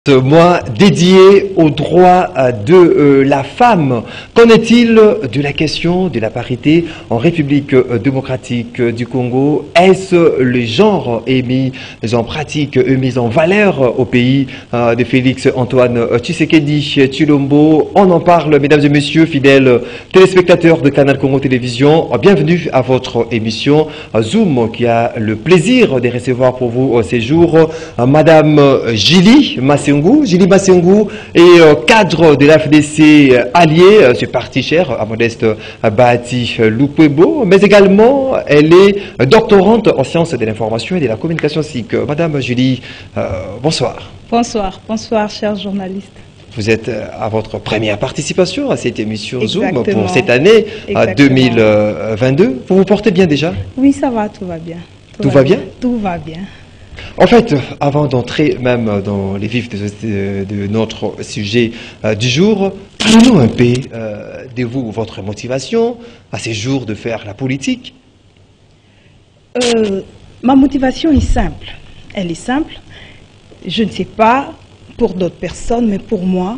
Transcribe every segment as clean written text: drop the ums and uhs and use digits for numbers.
Ce mois dédié aux droits de la femme. Qu'en est-il de la question de la parité en République démocratique du Congo? Est-ce le genre est mis en pratique, mis en valeur au pays de Félix Antoine Tshisekedi Tshilombo? On en parle, mesdames et messieurs, fidèles téléspectateurs de Canal Congo Télévision. Bienvenue à votre émission Zoom qui a le plaisir de recevoir pour vous ces jours Madame Julie Masengou. Julie Masengou est cadre de l'AFDC allié, ce parti cher à Modeste Bahati Lukwebo, mais également elle est doctorante en sciences de l'information et de la communication SIC. Madame Julie, bonsoir. Bonsoir, bonsoir chers journalistes. Vous êtes à votre première participation à cette émission Exactement. Zoom pour cette année 2022. Vous vous portez bien déjà? Oui, ça va, tout va bien. Tout va bien? Tout va bien. En fait, avant d'entrer même dans les vifs de notre sujet du jour, parlez-nous un peu de vous, votre motivation à ces jours de faire la politique. Ma motivation est simple. Elle est simple. Je ne sais pas pour d'autres personnes, mais pour moi,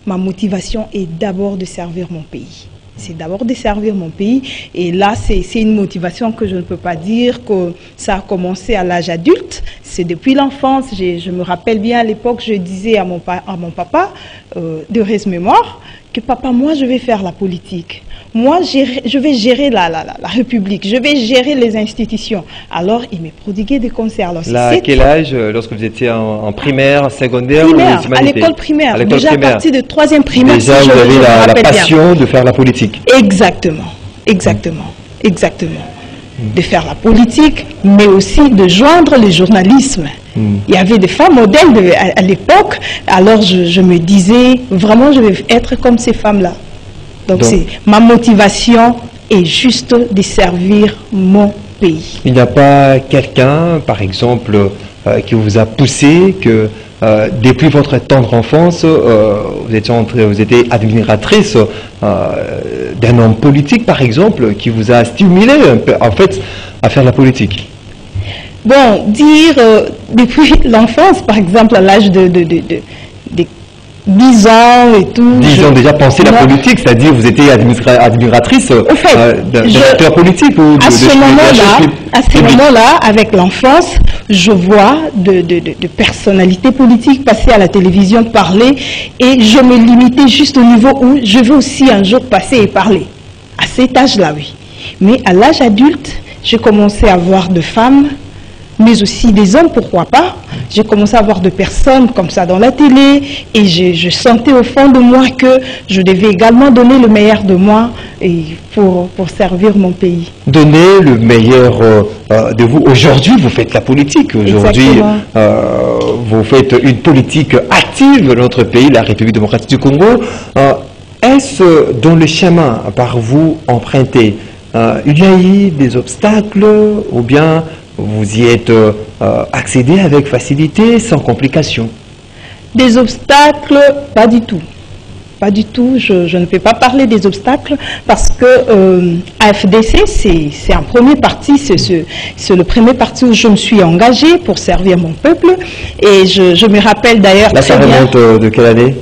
ma motivation est d'abord de servir mon pays. C'est d'abord de servir mon pays. Et là, c'est une motivation que je ne peux pas dire que ça a commencé à l'âge adulte. C'est depuis l'enfance. Je me rappelle bien à l'époque, je disais à mon papa, de heureuse mémoire, que papa, moi, je vais faire la politique. Moi, je vais gérer la République. Je vais gérer les institutions. Alors, il m'a prodigué des conseils. Alors, là, à quel âge, lorsque vous étiez en primaire, secondaire primaire, ou à l'école primaire. Déjà à partir de 3e primaire. Déjà, vous avez la passion de faire la politique. Exactement, exactement, exactement. De faire la politique, mais aussi de joindre le journalisme. Il y avait des femmes modèles à l'époque. Alors, je me disais, vraiment, je vais être comme ces femmes-là. Donc, ma motivation est juste de servir mon pays. Il n'y a pas quelqu'un, par exemple, qui vous a poussé, que depuis votre tendre enfance, vous étiez admiratrice d'un homme politique, par exemple, qui vous a stimulé un peu, en fait, à faire la politique? Bon, dire depuis l'enfance, par exemple, à l'âge de 10 ans et tout. 10 ans déjà penser la politique, c'est-à-dire vous étiez admiratrice d'un acteur politique ou à ce moment-là, avec l'enfance, je vois de personnalités politiques passer à la télévision, parler, et je me limitais juste au niveau où je veux aussi un jour passer et parler. À cet âge-là, oui. Mais à l'âge adulte, j'ai commencé à voir de femmes, mais aussi des hommes, pourquoi pas. J'ai commencé à voir de personnes comme ça dans la télé et je sentais au fond de moi que je devais également donner le meilleur de moi pour servir mon pays. Donner le meilleur de vous. Aujourd'hui, vous faites la politique. Aujourd'hui, vous faites une politique active dans notre pays, la République démocratique du Congo. Est-ce dans le chemin par vous emprunté, il y a eu des obstacles ou bien vous y êtes accédé avec facilité, sans complication? Des obstacles, pas du tout. Pas du tout. Je ne peux pas parler des obstacles parce que AFDC, c'est un premier parti, c'est le premier parti où je me suis engagée pour servir mon peuple. Et je me rappelle d'ailleurs... Là, ça remonte de quelle année?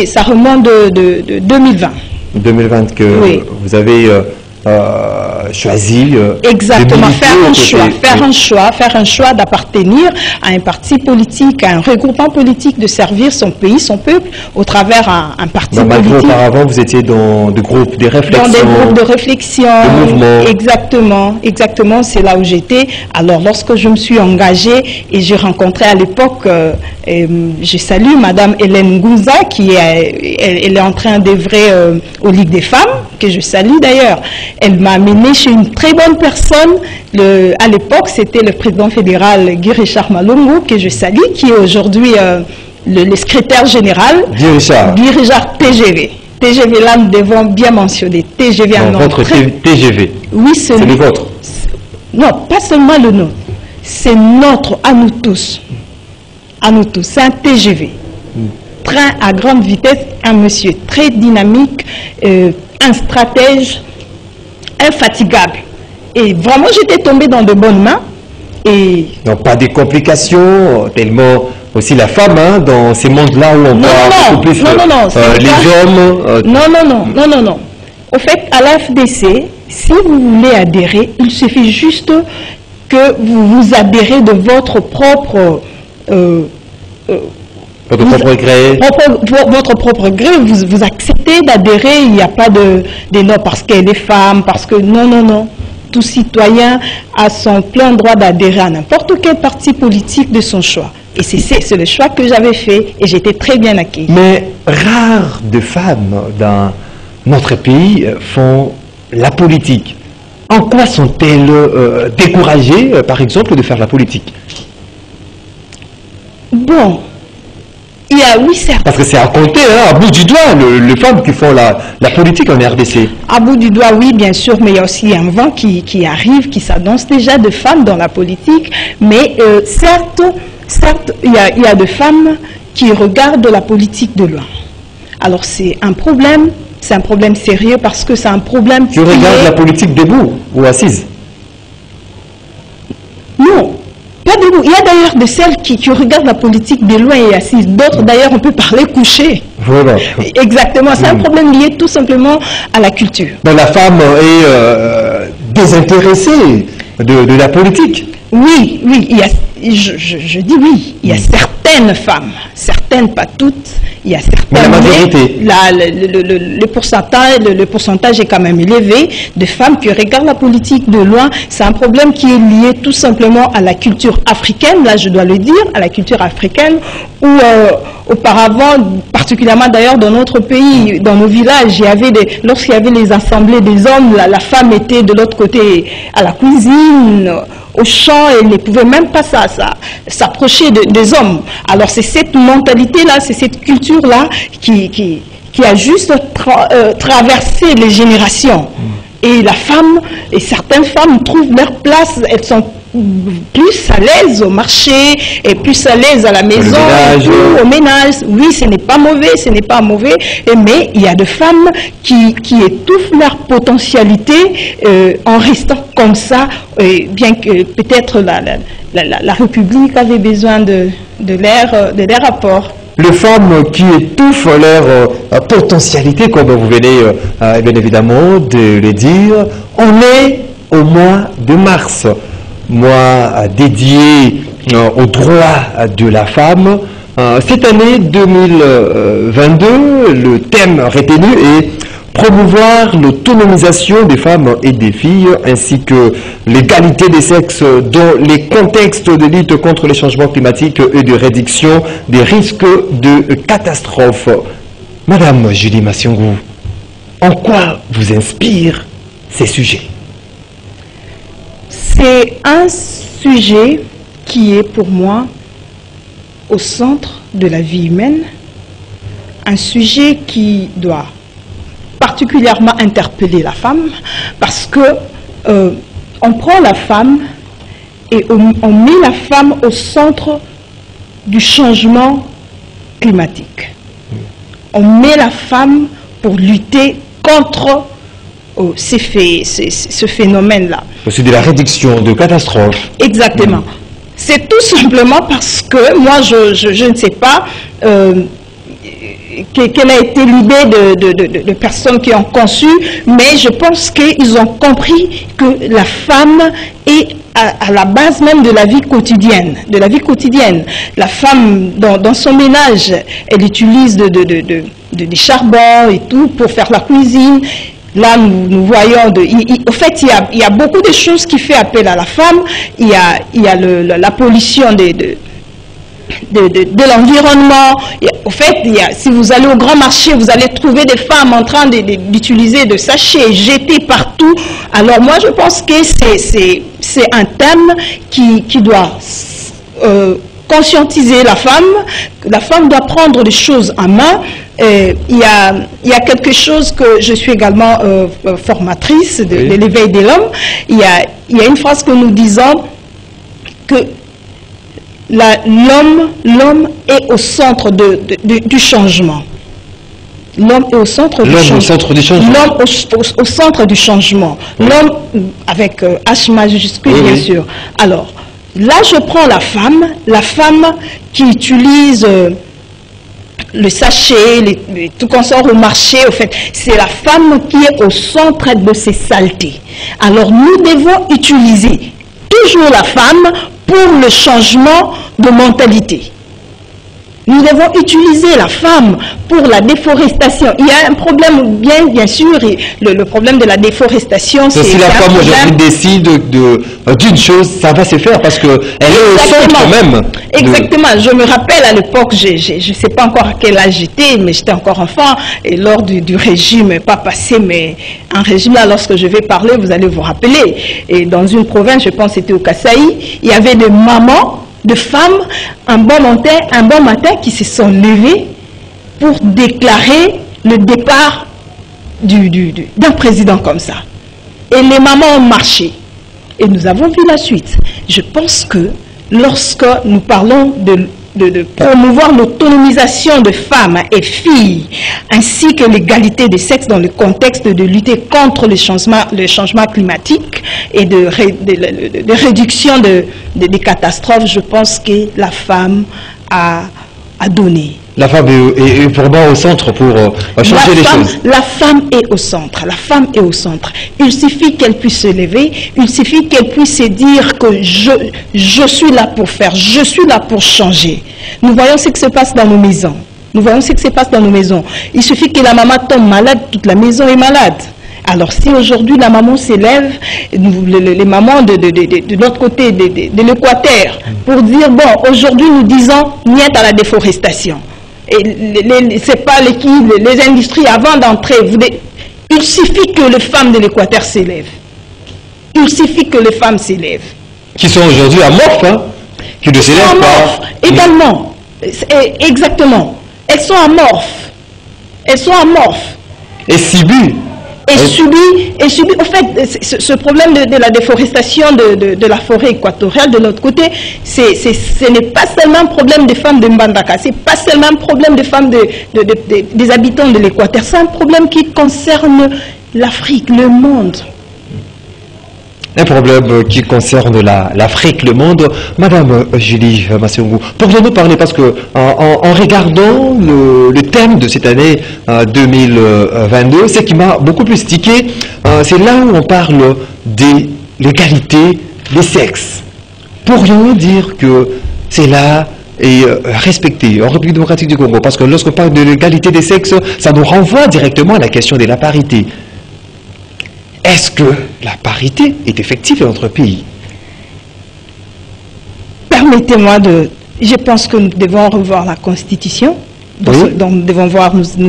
Ça remonte de 2020. 2020 que vous avez... choisi exactement, faire un choix d'appartenir à un parti politique, à un regroupement politique, de servir son pays, son peuple, au travers un parti politique. Auparavant, vous étiez dans des groupes de réflexion. Dans des groupes de réflexion, de mouvements. Exactement, c'est là où j'étais. Alors, lorsque je me suis engagée et j'ai rencontré à l'époque, je salue Madame Hélène Ngouza, elle est en train d'œuvrer aux Ligues des femmes, que je salue d'ailleurs. Elle m'a amené chez une très bonne personne. À l'époque, c'était le président fédéral Guy Richard Malongo, que je salue, qui est aujourd'hui le secrétaire général. Guy Richard TGV. TGV, là, nous devons bien mentionner. TGV en nom. Votre TGV. Oui, c'est le vôtre. Non, pas seulement le nôtre. C'est notre, à nous tous. À nous tous. C'est un TGV. Train à grande vitesse, un monsieur très dynamique, un stratège infatigable. Et vraiment, j'étais tombée dans de bonnes mains. Et non, pas de complications, tellement aussi la femme hein, dans ces mondes-là où on voit beaucoup plus les hommes. Non. Au fait, à l'AFDC, si vous voulez adhérer, il suffit juste que vous vous adhérez de votre propre... votre propre gré, vous acceptez d'adhérer, il n'y a pas de non parce qu'elle est femme, parce que non. Tout citoyen a son plein droit d'adhérer à n'importe quel parti politique de son choix. Et c'est le choix que j'avais fait et j'étais très bien accueillie. Mais rares de femmes dans notre pays font la politique. En quoi sont-elles découragées, par exemple, de faire la politique? Bon, il y a, oui, certes. Parce que c'est à compter, hein, à bout du doigt, les femmes qui font la politique en RDC. À bout du doigt, oui, bien sûr, mais il y a aussi un vent qui arrive, qui s'annonce déjà de femmes dans la politique. Mais certes, il y a de femmes qui regardent la politique de loin. Alors c'est un problème sérieux parce que c'est un problème... Tu regardes la politique debout ou assise? Non. Pas debout. Il y a d'ailleurs de celles qui regardent la politique de loin et assises. D'autres, d'ailleurs, on peut parler couché. Voilà. Exactement. C'est un problème lié tout simplement à la culture. Mais la femme est désintéressée de la politique. Oui. Je dis oui. Il y a certaines femmes, certaines, pas toutes. Il y a certaines. Mais la majorité. Le pourcentage est quand même élevé de femmes qui regardent la politique de loin. C'est un problème qui est lié tout simplement à la culture africaine. Là, je dois le dire, à la culture africaine, où auparavant, particulièrement d'ailleurs dans notre pays, dans nos villages, lorsqu'il y avait les assemblées des hommes, la femme était de l'autre côté à la cuisine, au champ, elle ne pouvait même pas s'approcher des hommes. Alors c'est cette mentalité-là, c'est cette culture-là qui a juste traversé les générations. Et la femme, et certaines femmes trouvent leur place, elles sont plus à l'aise au marché et plus à l'aise à la maison, au ménage. Oui, ce n'est pas mauvais, mais il y a des femmes qui étouffent leur potentialité en restant comme ça, bien que peut-être la République avait besoin de leur apport. Les femmes qui étouffent leur potentialité, comme vous venez bien évidemment de le dire, on est au mois de mars. Mois dédié aux droits de la femme. Cette année 2022, le thème retenu est promouvoir l'autonomisation des femmes et des filles ainsi que l'égalité des sexes dans les contextes de lutte contre les changements climatiques et de réduction des risques de catastrophes. Madame Julie Massiongou, en quoi vous inspirent ces sujets? C'est un sujet qui est pour moi au centre de la vie humaine, un sujet qui doit particulièrement interpeller la femme parce que on prend la femme et on met la femme au centre du changement climatique. On met la femme pour lutter contre ce phénomène-là. C'est de la réduction de catastrophes. Exactement. C'est tout simplement parce que moi, je ne sais pas quelle a été l'idée de personnes qui ont conçu, mais je pense qu'ils ont compris que la femme est à la base même de la vie quotidienne. La femme, dans son ménage, elle utilise des charbons et tout pour faire la cuisine. Là, nous voyons, au fait, il y a beaucoup de choses qui font appel à la femme. Il y a la pollution de l'environnement. Au fait, si vous allez au grand marché, vous allez trouver des femmes en train d'utiliser de sachets jetés partout. Alors moi, je pense que c'est un thème qui doit conscientiser la femme. La femme doit prendre les choses en main. Il y a quelque chose que je suis également formatrice de l'éveil de l'homme. Il y a une phrase que nous disons que l'homme est au centre du changement. L'homme est au centre du changement. L'homme au centre du changement. L'homme avec H majuscule, bien sûr. Alors, Là, je prends la femme qui utilise le sachet, tout qu'on sort au marché, au fait, c'est la femme qui est au centre de ces saletés. Alors, nous devons utiliser toujours la femme pour le changement de mentalité. Nous devons utiliser la femme pour la déforestation. Il y a un problème, bien sûr, le problème de la déforestation. Si la femme aujourd'hui décide d'une chose, ça va se faire parce qu'elle est au centre même. Exactement. Je me rappelle à l'époque, je ne sais pas encore à quel âge j'étais, mais j'étais encore enfant, et lors du régime, pas passé, mais un régime là, lorsque je vais parler, vous allez vous rappeler. Et dans une province, je pense que c'était au Kasaï, il y avait des mamans, de femmes, un bon matin qui se sont levées pour déclarer le départ d'un président comme ça. Et les mamans ont marché. Et nous avons vu la suite. Je pense que lorsque nous parlons de promouvoir l'autonomisation de femmes et filles, ainsi que l'égalité des sexes dans le contexte de lutter contre le changement climatique et de réduction des catastrophes, je pense que la femme a donné. La femme est vraiment au centre pour changer les choses. La femme est au centre. La femme est au centre. Il suffit qu'elle puisse se lever. Il suffit qu'elle puisse se dire que je suis là pour faire. Je suis là pour changer. Nous voyons ce qui se passe dans nos maisons. Nous voyons ce qui se passe dans nos maisons. Il suffit que la maman tombe malade, toute la maison est malade. Alors si aujourd'hui la maman s'élève, les mamans de l'autre côté de l'équateur, pour dire, bon, aujourd'hui nous disons niet à la déforestation. Et c'est pas les industries avant d'entrer. Il suffit que les femmes de l'équateur s'élèvent. Il suffit que les femmes s'élèvent. Qui sont aujourd'hui amorphes, hein, qui ne s'élèvent pas. Également. Exactement. Elles sont amorphes. Elles sont amorphes. Et subies. Et subit, au fait, ce problème de la déforestation de la forêt équatoriale de l'autre côté, ce n'est pas seulement un problème des femmes de Mbandaka, ce n'est pas seulement un problème des femmes des habitants de l'Équateur, c'est un problème qui concerne l'Afrique, le monde. Un problème qui concerne l'Afrique, le monde. Madame Julie Massongou, pourriez-nous parler, parce que en regardant le thème de cette année 2022, ce qui m'a beaucoup plus tiqué, c'est là où on parle de l'égalité des sexes. Pourrions-nous dire que c'est là et respecté en République démocratique du Congo? Parce que lorsqu'on parle de l'égalité des sexes, ça nous renvoie directement à la question de la parité. Est-ce que la parité est effective dans notre pays? Permettez-moi je pense que nous devons revoir la Constitution. Oui. Donc nous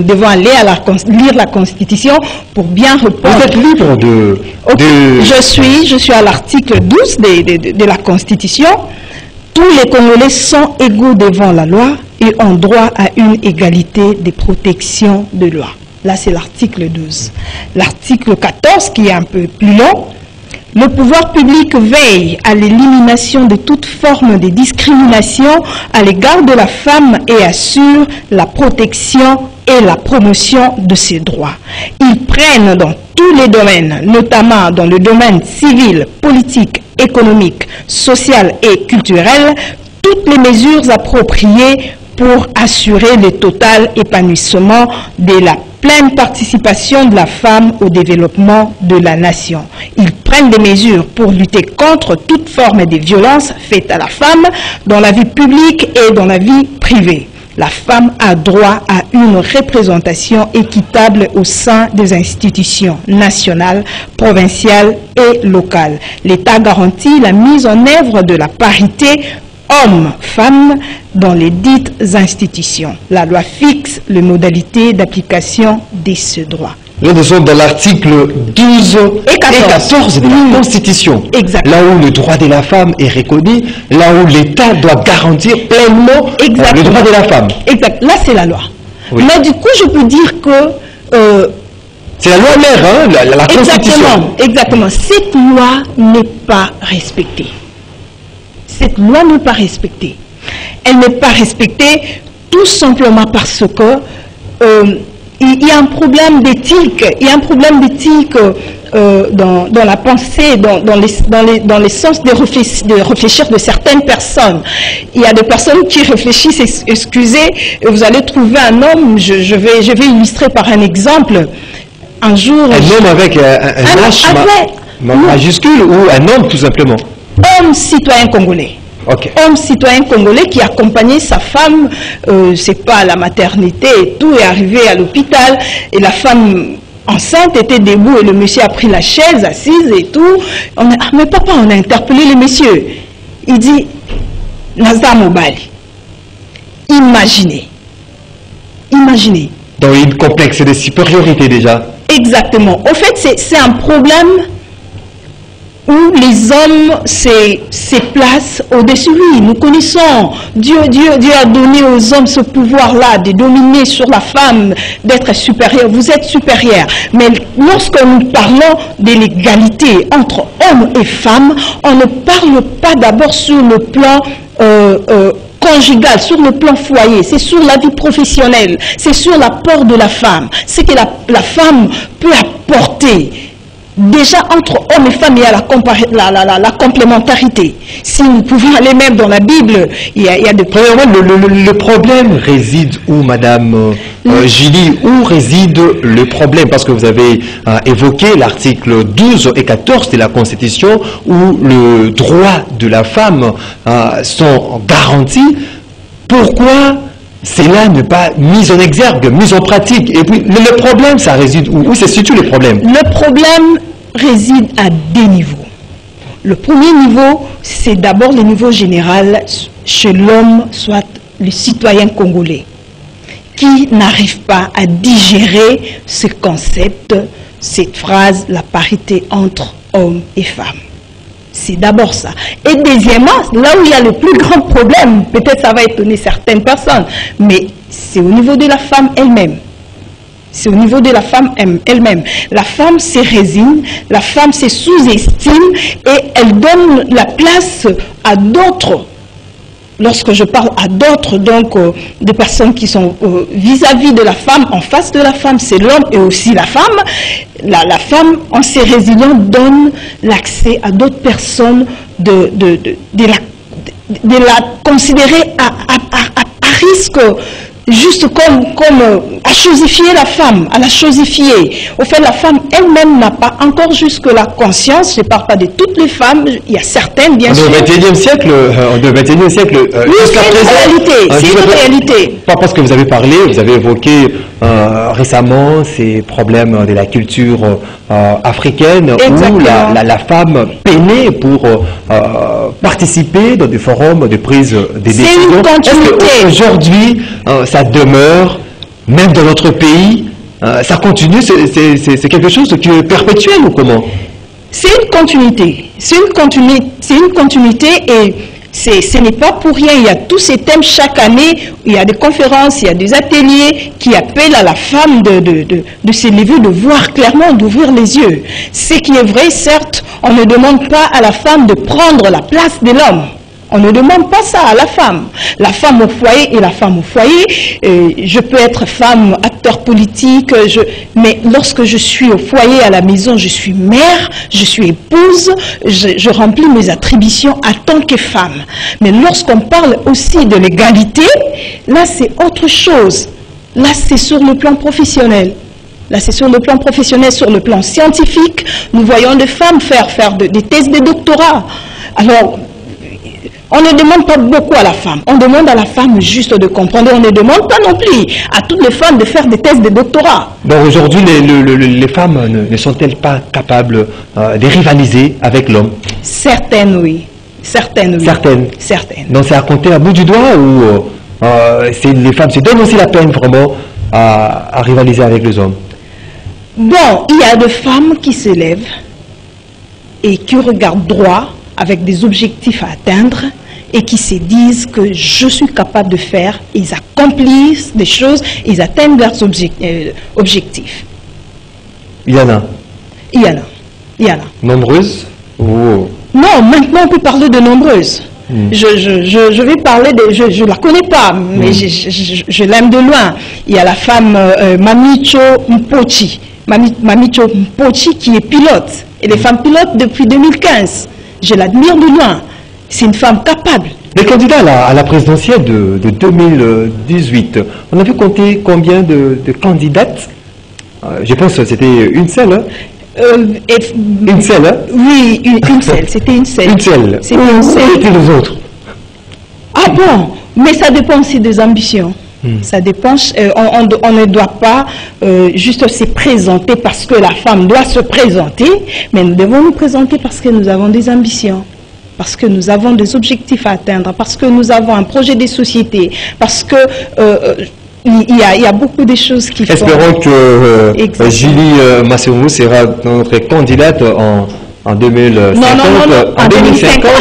devons aller lire la Constitution pour bien répondre. Vous êtes libre de... Je suis à l'article 12 de la Constitution. Tous les Congolais sont égaux devant la loi et ont droit à une égalité de protection de loi. Là, c'est l'article 12. L'article 14, qui est un peu plus long, le pouvoir public veille à l'élimination de toute forme de discrimination à l'égard de la femme et assure la protection et la promotion de ses droits. Ils prennent dans tous les domaines, notamment dans le domaine civil, politique, économique, social et culturel, toutes les mesures appropriées pour assurer le total épanouissement de la pleine participation de la femme au développement de la nation. Ils prennent des mesures pour lutter contre toute forme de violence faite à la femme dans la vie publique et dans la vie privée. La femme a droit à une représentation équitable au sein des institutions nationales, provinciales et locales. L'État garantit la mise en œuvre de la parité hommes-femmes dans les dites institutions. La loi fixe les modalités d'application de ce droit. Nous sommes dans l'article 12 et 14 de la Constitution. Exact. Là où le droit de la femme est reconnu, là où l'État doit garantir pleinement le droit de la femme. Exact. Là, c'est la loi. Oui. Mais du coup, je peux dire que... c'est la loi mère, hein, la Constitution. Exactement. Cette loi n'est pas respectée. Cette loi n'est pas respectée. Elle n'est pas respectée tout simplement parce que il y a un problème d'éthique, il y a un problème d'éthique dans la pensée, dans les sens de réfléchir de certaines personnes. Il y a des personnes qui réfléchissent, excusez, et vous allez trouver un homme, je vais illustrer par un exemple. Un jour... Un homme avec un H majuscule ou un homme tout simplement? Homme citoyen congolais. Okay. Homme citoyen congolais qui accompagnait sa femme, c'est pas à la maternité et tout, est arrivé à l'hôpital et la femme enceinte était debout et le monsieur a pris la chaise assise et tout. Mais papa, on a interpellé le monsieur. Il dit, Naza Mobali, imaginez. Dans une complexe de supériorité déjà. Exactement. Au fait, c'est un problème où les hommes se placent au-dessus de lui. Nous connaissons, Dieu a donné aux hommes ce pouvoir-là de dominer sur la femme, d'être supérieur. Vous êtes supérieur. Mais lorsque nous parlons de l'égalité entre hommes et femmes, on ne parle pas d'abord sur le plan conjugal, sur le plan foyer, c'est sur la vie professionnelle, c'est sur l'apport de la femme, c'est que la femme peut apporter. Déjà, entre hommes et femmes, il y a la complémentarité. Si nous pouvons aller même dans la Bible, il y a de... Le problème réside où, Madame Julie, où réside le problème? Parce que vous avez évoqué l'article 12 et 14 de la Constitution où le droit de la femme sont garantis. Pourquoi cela n'est pas mis en exergue, mis en pratique? Et puis, le problème, ça réside où? Où se situe le problème? Le problème réside à deux niveaux. Le premier niveau, c'est d'abord le niveau général chez l'homme, soit le citoyen congolais, qui n'arrive pas à digérer ce concept, cette phrase, la parité entre hommes et femmes. C'est d'abord ça. Et deuxièmement, là où il y a le plus grand problème, peut-être ça va étonner certaines personnes, mais c'est au niveau de la femme elle-même. C'est au niveau de la femme elle-même. La femme se résigne, la femme se sous-estime et elle donne la place à d'autres. Lorsque je parle à d'autres, donc des personnes qui sont vis-à-vis de la femme, en face de la femme, c'est l'homme et aussi la femme. La femme, en se résignant, donne l'accès à d'autres personnes de la considérer à risque. Juste comme à chosifier la femme, à la chosifier. Au fait, la femme elle-même n'a pas encore jusque la conscience, je ne parle pas de toutes les femmes, il y a certaines bien sûr. Au XXIe siècle, oui, c'est une réalité. Pas parce que vous avez parlé, vous avez évoqué récemment ces problèmes de la culture africaine. Exactement. Où la femme peinait pour participer dans des forums de prise de décision. Est-ce qu'aujourd'hui, ça demeure, même dans notre pays, ça continue, c'est quelque chose qui est perpétuel ou comment? C'est une continuité, et ce n'est pas pour rien, il y a tous ces thèmes chaque année, il y a des conférences, il y a des ateliers qui appellent à la femme de s'élever, de voir clairement, d'ouvrir les yeux. Ce qui est vrai, certes, on ne demande pas à la femme de prendre la place de l'homme. On ne demande pas ça à la femme. La femme au foyer et la femme au foyer. Je peux être femme, acteur politique, mais lorsque je suis au foyer, à la maison, je suis mère, je suis épouse, je remplis mes attributions en tant que femme. Mais lorsqu'on parle aussi de l'égalité, là c'est autre chose. Là c'est sur le plan professionnel. Là, c'est sur le plan professionnel, sur le plan scientifique. Nous voyons des femmes faire des thèses de doctorat. Alors, on ne demande pas beaucoup à la femme. On demande à la femme juste de comprendre. On ne demande pas non plus à toutes les femmes de faire des thèses de doctorat. Donc aujourd'hui, les femmes ne sont-elles pas capables de rivaliser avec l'homme? Certaines, oui. Certaines, oui. Certaines. Donc c'est à compter à bout du doigt ou les femmes se donnent aussi la peine vraiment à rivaliser avec les hommes? Bon, il y a des femmes qui se lèvent et qui regardent droit avec des objectifs à atteindre et qui se disent que je suis capable de faire, ils accomplissent des choses, ils atteignent leurs objectifs. Il y en a? Il y en a. Nombreuses ou... Non, maintenant on peut parler de nombreuses. Je vais parler de... Je ne la connais pas, mais je l'aime de loin. Il y a la femme Mamicho Mpochi. Mamicho Mpochi qui est pilote. Elle est femme pilote depuis 2015. Je l'admire de loin. C'est une femme capable. Les candidats à la présidentielle de 2018, on a vu compter combien de candidates? Je pense que c'était une seule. Hein? Une seule, hein? Oui, une seule. C'était une seule. Une seule. C'était une seule. Où étaient les autres? Ah bon? Mais ça dépend aussi des ambitions. Ça dépend, on ne doit pas juste se présenter parce que la femme doit se présenter, mais nous devons nous présenter parce que nous avons des ambitions, parce que nous avons des objectifs à atteindre, parce que nous avons un projet de société, parce que il y a beaucoup de choses qui Espérons que Julie Massemou sera notre candidate en 2050. Non, en 2050.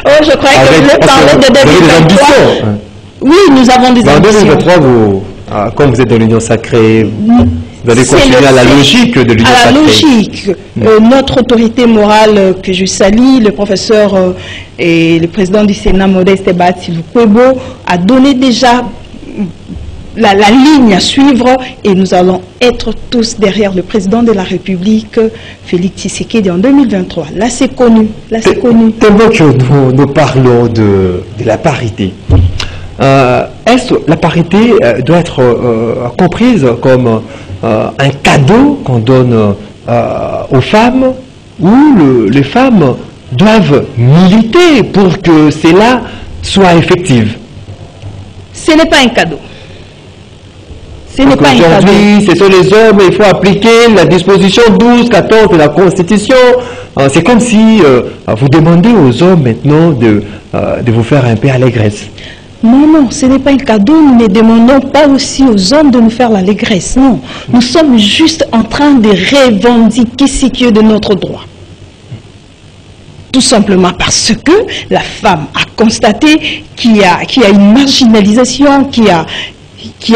Oh, je croyais que vous parler de 2023. Oui, nous avons des ambitions. En 2023, comme vous êtes dans l'Union sacrée, vous allez continuer à la logique de l'Union sacrée. À la logique. Notre autorité morale que je salue, le professeur et le président du Sénat, Modeste Batilou-Kwebo, a donné déjà la ligne à suivre et nous allons être tous derrière le président de la République, Félix Tshisekedi, en 2023. Là, c'est connu. Là, c'est connu. Tellement que nous parlons de la parité. Est-ce la parité doit être comprise comme un cadeau qu'on donne aux femmes ou les femmes doivent militer pour que cela soit effectif? Ce n'est pas un cadeau. Ce n'est pas un cadeau. Aujourd'hui, ce sont les hommes, il faut appliquer la disposition 12, 14 de la Constitution. C'est comme si vous demandez aux hommes maintenant de vous faire un peu allégresse. Non, ce n'est pas un cadeau. Nous ne demandons pas aussi aux hommes de nous faire l'allégresse. Non, nous sommes juste en train de revendiquer ce qui est de notre droit. Tout simplement parce que la femme a constaté qu'il y a une marginalisation, qu'il y a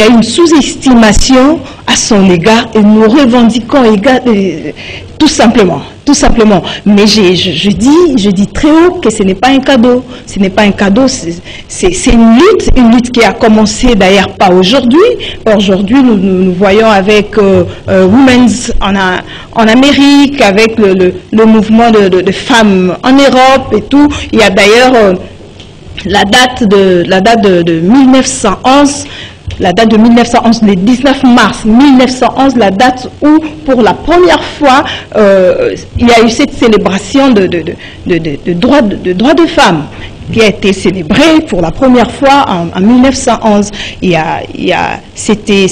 une sous-estimation à son égard et nous revendiquons tout simplement. Mais je dis très haut que ce n'est pas un cadeau. Ce n'est pas un cadeau, c'est une lutte qui a commencé d'ailleurs pas aujourd'hui. Aujourd'hui, nous voyons avec Women's en Amérique, avec le mouvement de femmes en Europe et tout. Il y a d'ailleurs la date de 1911. La date de 1911, le 19 mars 1911, la date où, pour la première fois, il y a eu cette célébration de droits de femmes qui a été célébrée pour la première fois en 1911. C'était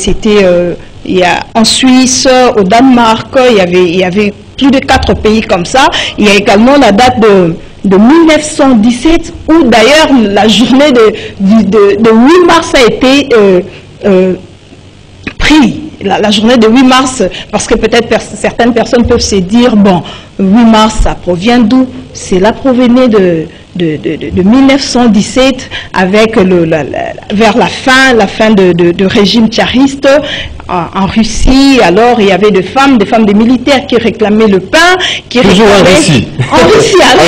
en Suisse, au Danemark, il y avait plus de 4 pays comme ça. Il y a également la date de 1917, où d'ailleurs la journée de 8 mars a été prise. La journée de 8 mars, parce que peut-être certaines personnes peuvent se dire, bon, 8 mars, ça provient d'où? Cela provenait de 1917, avec vers la fin de régime tsariste en Russie. Alors, il y avait des femmes des militaires qui réclamaient le pain. Toujours en Russie. En Russie, alors.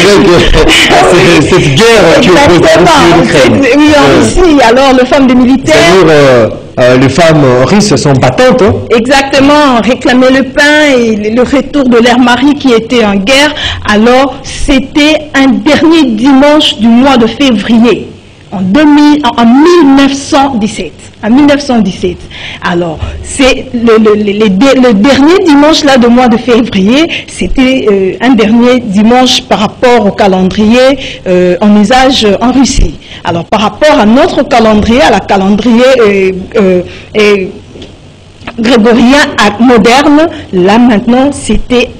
Avec cette guerre qui oppose la Russie et l'Ukraine. Oui, en Russie. Alors, les femmes des militaires... les femmes russes sont battantes. Hein? Exactement, réclamer le pain et le retour de leur mari qui était en guerre. Alors, c'était un dernier dimanche du mois de février, en 1917. En 1917. Alors, c'est le dernier dimanche là, du mois de février, c'était un dernier dimanche par rapport au calendrier en usage en Russie. Alors, par rapport à notre calendrier, à la calendrier grégorien moderne, là maintenant, c'était,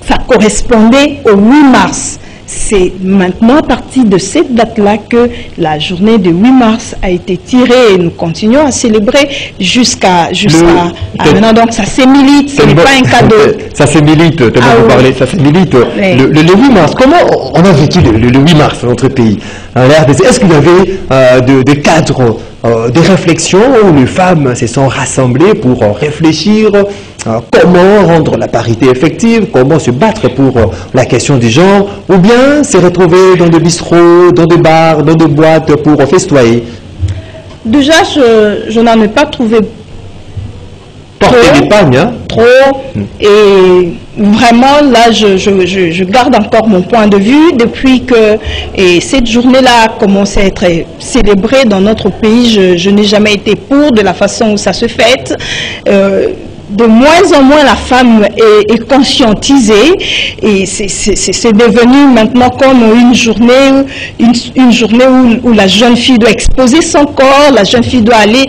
ça correspondait au 8 mars. C'est maintenant à partir de cette date-là que la journée de 8 mars a été tirée et nous continuons à célébrer jusqu'à maintenant. Donc ça s'émilite, ce n'est pas un cadeau. Ça s'émilite, ça s'émilite. Le 8 mars, comment on a vécu le 8 mars dans notre pays? l'RDC. Est-ce qu'il y avait des cadres, des réflexions où les femmes se sont rassemblées pour réfléchir comment rendre la parité effective, comment se battre pour la question du genre, ou bien se retrouver dans des bistrots, dans des bars, dans des boîtes pour festoyer? Déjà, je n'en ai pas trouvé porter des pagnes, hein? Trop. Et vraiment, là, je garde encore mon point de vue depuis que cette journée-là a commencé à être célébrée dans notre pays. Je n'ai jamais été pour de la façon où ça se fait. De moins en moins la femme est conscientisée et c'est devenu maintenant comme une journée où la jeune fille doit exposer son corps, la jeune fille doit aller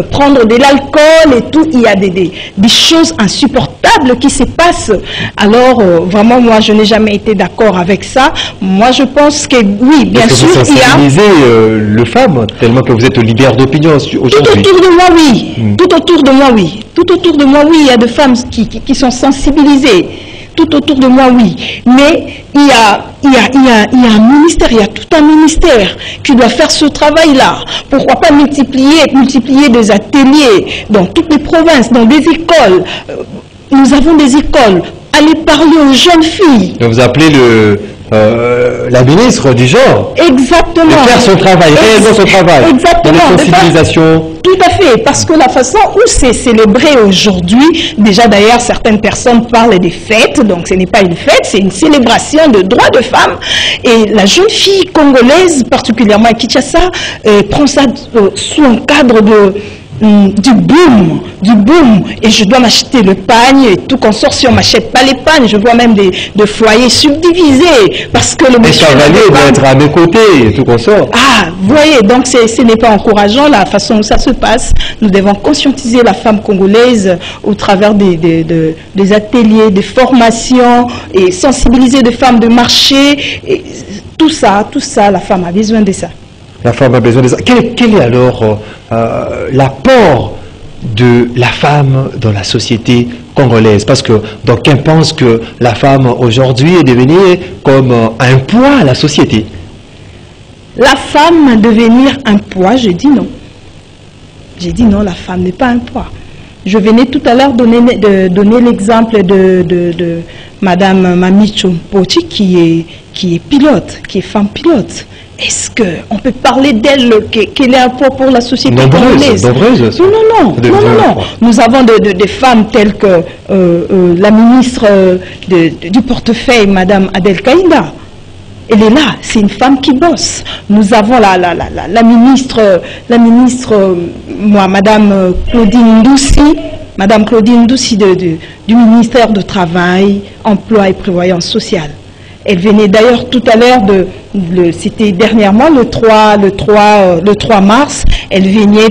prendre de l'alcool et tout. Il y a des choses insupportables qui se passent. Alors vraiment moi je n'ai jamais été d'accord avec ça. Moi je pense que oui, bien sûr vous sensibilisez le femme tellement que vous êtes leader d'opinion aujourd'hui. Tout autour de moi oui, tout autour de moi oui, tout autour de moi oui, il y a des femmes qui sont sensibilisées. Tout autour de moi, oui. Mais il y a un ministère, il y a tout un ministère qui doit faire ce travail-là. Pourquoi pas multiplier des ateliers dans toutes les provinces, dans des écoles. Nous avons des écoles. Allez parler aux jeunes filles. Donc vous appelez la ministre du genre. Exactement. De faire son travail, réellement son travail. Exactement. Dans les sensibilisations. Tout à fait, parce que la façon où c'est célébré aujourd'hui, déjà d'ailleurs certaines personnes parlent des fêtes, donc ce n'est pas une fête, c'est une célébration de droits de femmes. Et la jeune fille congolaise, particulièrement à Kinshasa, prend ça sous un cadre du boom, et je dois m'acheter le pagne et tout consort. Si on m'achète pas les pagnes, je vois même des foyers subdivisés parce que le monsieur doit être à mes côtés, tout consort. Ah, vous voyez, donc ce n'est pas encourageant la façon où ça se passe. Nous devons conscientiser la femme congolaise au travers des ateliers, des formations et sensibiliser les femmes de marché. Et tout ça, la femme a besoin de ça. La femme a besoin de ça. Quel est alors l'apport de la femme dans la société congolaise? Parce que d'aucuns pensent que la femme aujourd'hui est devenue comme un poids à la société. La femme devenir un poids, je dis non. J'ai dit non, la femme n'est pas un poids. Je venais tout à l'heure donner l'exemple de Madame Mamicho Mpochi qui est pilote, qui est femme pilote. Est-ce qu'on peut parler d'elle qu'elle est un poids pour la société congolaise? Nombreuse. Non. Nous avons des femmes telles que la ministre du portefeuille, Madame Adel Kaïda. Elle est là, c'est une femme qui bosse. Nous avons la ministre, Madame Claudine Ndoussi du ministère du Travail, Emploi et Prévoyance sociale. Elle venait d'ailleurs tout à l'heure c'était dernièrement le 3 mars, elle venait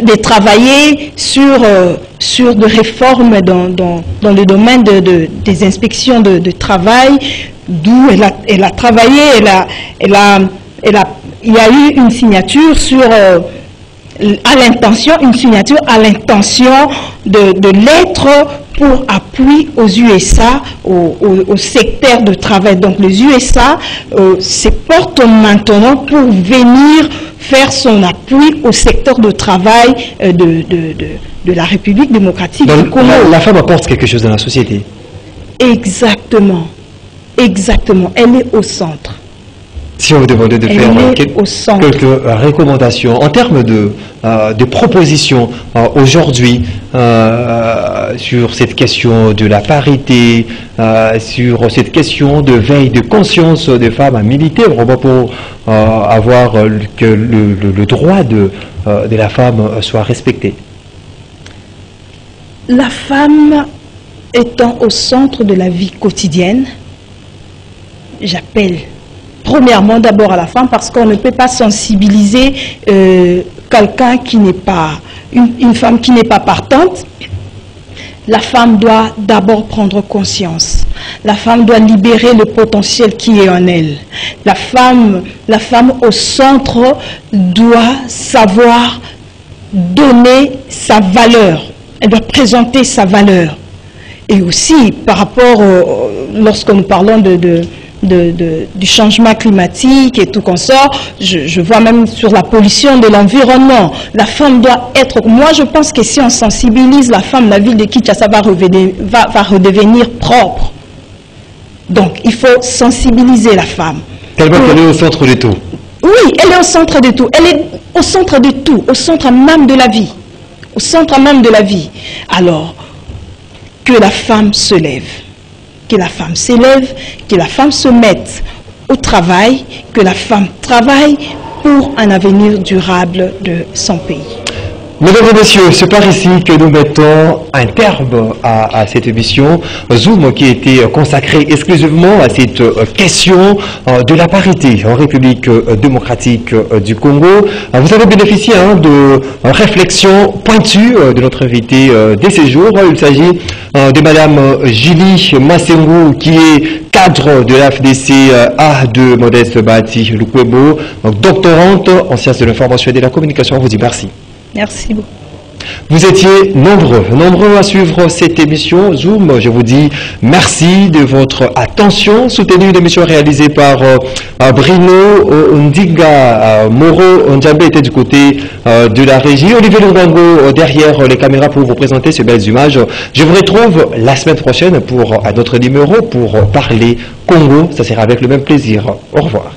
de travailler sur des réformes dans le domaine des inspections de travail, d'où elle a travaillé, il y a eu une signature une signature à l'intention de lettres pour appui aux USA, au secteur de travail. Donc les USA se portent maintenant pour venir faire son appui au secteur de travail de la République démocratique du Congo. La femme apporte quelque chose dans la société. Exactement. Elle est au centre. Si on vous demandait de faire quelques recommandations en termes de propositions aujourd'hui sur cette question de la parité, sur cette question de veille de conscience des femmes à militer pour avoir que le droit de la femme soit respecté. La femme étant au centre de la vie quotidienne, j'appelle premièrement d'abord à la femme, parce qu'on ne peut pas sensibiliser quelqu'un qui n'est pas, une femme qui n'est pas partante. La femme doit d'abord prendre conscience. La femme doit libérer le potentiel qui est en elle. La femme au centre doit savoir donner sa valeur. Elle doit présenter sa valeur. Et aussi, par rapport, lorsque nous parlons du changement climatique et tout qu'on sort. Je vois même sur la pollution de l'environnement. La femme doit être... Moi, je pense que si on sensibilise la femme, la ville de Kinshasa va redevenir propre. Donc, il faut sensibiliser la femme. Elle va aller au centre de tout. Oui, elle est au centre de tout. Elle est au centre de tout, au centre même de la vie. Au centre même de la vie. Alors, que la femme se lève. Que la femme s'élève, que la femme se mette au travail, que la femme travaille pour un avenir durable de son pays. Mesdames et messieurs, c'est par ici que nous mettons un terme à cette émission Zoom qui a été consacrée exclusivement à cette question de la parité en République démocratique du Congo. Vous avez bénéficié de réflexions pointues de notre invité dès ces jours. Il s'agit de Madame Julie Massengu qui est cadre de la FDC-A de Modeste Bahati Lukwebo, doctorante en sciences de l'information et de la communication. On vous dit merci. Merci beaucoup. Vous étiez nombreux à suivre cette émission Zoom. Je vous dis merci de votre attention. Soutenue une émission réalisée par Bruno Ndiga. Moro Ndjambe était du côté de la régie. Olivier Lubango derrière les caméras pour vous présenter ces belles images. Je vous retrouve la semaine prochaine pour un autre numéro pour parler Congo. Ça sera avec le même plaisir. Au revoir.